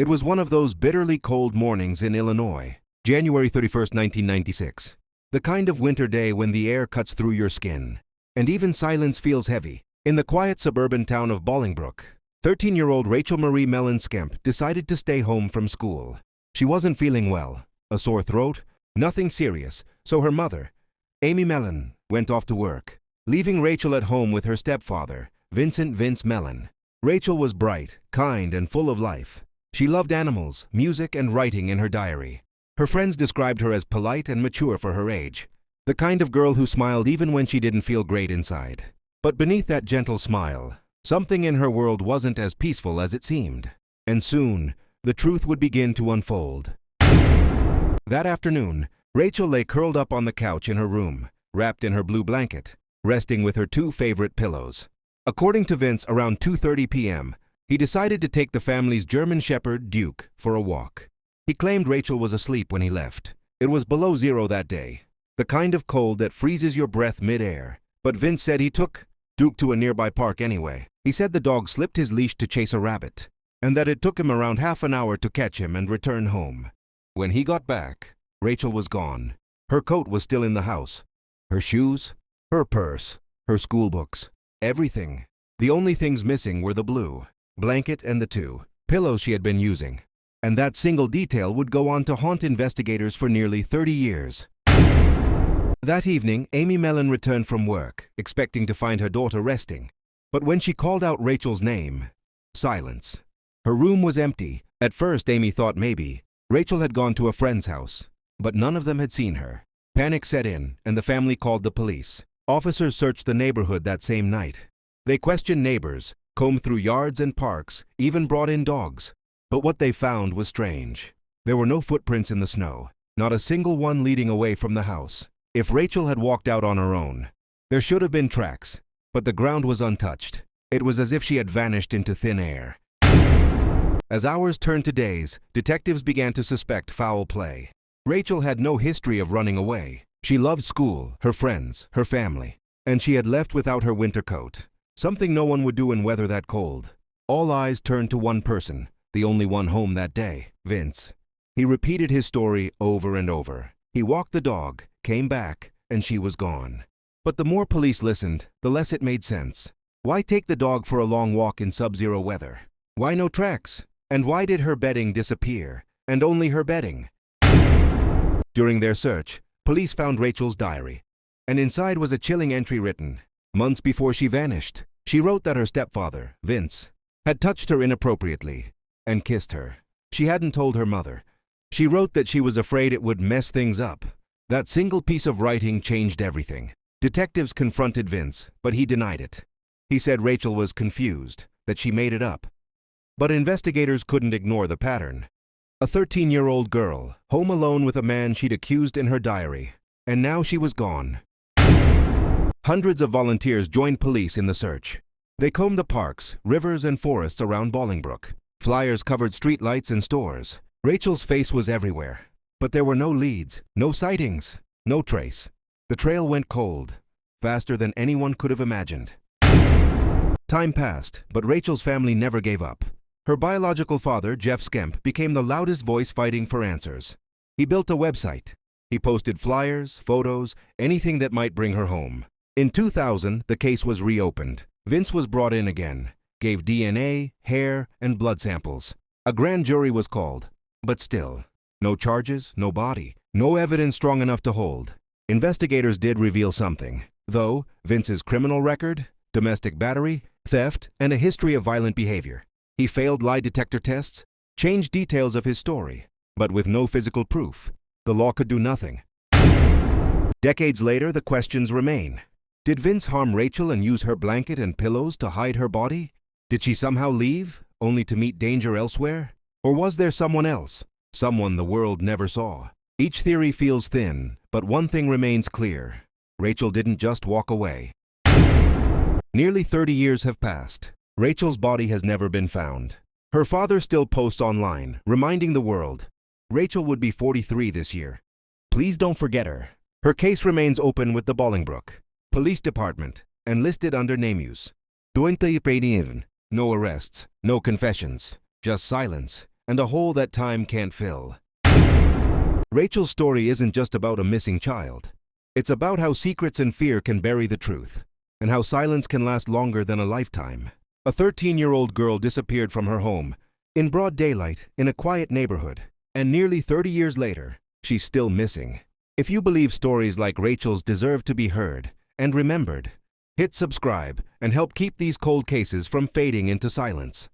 It was one of those bitterly cold mornings in Illinois, January 31st, 1996. The kind of winter day when the air cuts through your skin, and even silence feels heavy. In the quiet suburban town of Bolingbrook, 13-year-old Rachel Marie Mellon Skemp decided to stay home from school. She wasn't feeling well, a sore throat, nothing serious, so her mother, Amy Mellon, went off to work, leaving Rachel at home with her stepfather, Vince Mellon. Rachel was bright, kind, and full of life. She loved animals, music, and writing in her diary. Her friends described her as polite and mature for her age, the kind of girl who smiled even when she didn't feel great inside. But beneath that gentle smile, something in her world wasn't as peaceful as it seemed. And soon, the truth would begin to unfold. That afternoon, Rachel lay curled up on the couch in her room, wrapped in her blue blanket, resting with her two favorite pillows. According to Vince, around 2:30 p.m., he decided to take the family's German Shepherd, Duke, for a walk. He claimed Rachel was asleep when he left. It was below zero that day, the kind of cold that freezes your breath mid-air. But Vince said he took Duke to a nearby park anyway. He said the dog slipped his leash to chase a rabbit, and that it took him around half an hour to catch him and return home. When he got back, Rachel was gone. Her coat was still in the house. Her shoes, her purse, her school books, everything. The only things missing were the blue blanket and the two pillows she had been using. And that single detail would go on to haunt investigators for nearly 30 years. That evening, Amy Mellon returned from work, expecting to find her daughter resting. But when she called out Rachel's name, silence. Her room was empty. At first, Amy thought maybe Rachel had gone to a friend's house, but none of them had seen her. Panic set in, and the family called the police. Officers searched the neighborhood that same night. They questioned neighbors, combed through yards and parks, even brought in dogs. But what they found was strange. There were no footprints in the snow, not a single one leading away from the house. If Rachel had walked out on her own, there should have been tracks, but the ground was untouched. It was as if she had vanished into thin air. As hours turned to days, detectives began to suspect foul play. Rachel had no history of running away. She loved school, her friends, her family, and she had left without her winter coat, something no one would do in weather that cold. All eyes turned to one person, the only one home that day, Vince. He repeated his story over and over. He walked the dog, came back, and she was gone. But the more police listened, the less it made sense. Why take the dog for a long walk in sub-zero weather? Why no tracks? And why did her bedding disappear? And only her bedding? During their search, police found Rachel's diary. And inside was a chilling entry written months before she vanished. She wrote that her stepfather, Vince, had touched her inappropriately and kissed her. She hadn't told her mother. She wrote that she was afraid it would mess things up. That single piece of writing changed everything. Detectives confronted Vince, but he denied it. He said Rachel was confused, that she made it up. But investigators couldn't ignore the pattern. A 13-year-old girl, home alone with a man she'd accused in her diary, and now she was gone. Hundreds of volunteers joined police in the search. They combed the parks, rivers, and forests around Bolingbrook. Flyers covered streetlights and stores. Rachel's face was everywhere. But there were no leads, no sightings, no trace. The trail went cold, faster than anyone could have imagined. Time passed, but Rachel's family never gave up. Her biological father, Jeff Skemp, became the loudest voice fighting for answers. He built a website. He posted flyers, photos, anything that might bring her home. In 2000, the case was reopened. Vince was brought in again, gave DNA, hair, and blood samples. A grand jury was called, but still, no charges, no body, no evidence strong enough to hold. Investigators did reveal something, though: Vince's criminal record, domestic battery, theft, and a history of violent behavior. He failed lie detector tests, changed details of his story, but with no physical proof. The law could do nothing. Decades later, the questions remain. Did Vince harm Rachel and use her blanket and pillows to hide her body? Did she somehow leave, only to meet danger elsewhere? Or was there someone else? Someone the world never saw. Each theory feels thin, but one thing remains clear. Rachel didn't just walk away. Nearly 30 years have passed. Rachel's body has never been found. Her father still posts online, reminding the world. Rachel would be 43 this year. Please don't forget her. Her case remains open with the Bolingbrook Police Department and listed under name use. 2018. No arrests, no confessions, just silence and a hole that time can't fill. Rachel's story isn't just about a missing child. It's about how secrets and fear can bury the truth, and how silence can last longer than a lifetime. A 13-year-old girl disappeared from her home, in broad daylight, in a quiet neighborhood, and nearly 30 years later, she's still missing. If you believe stories like Rachel's deserve to be heard and remembered, hit subscribe and help keep these cold cases from fading into silence.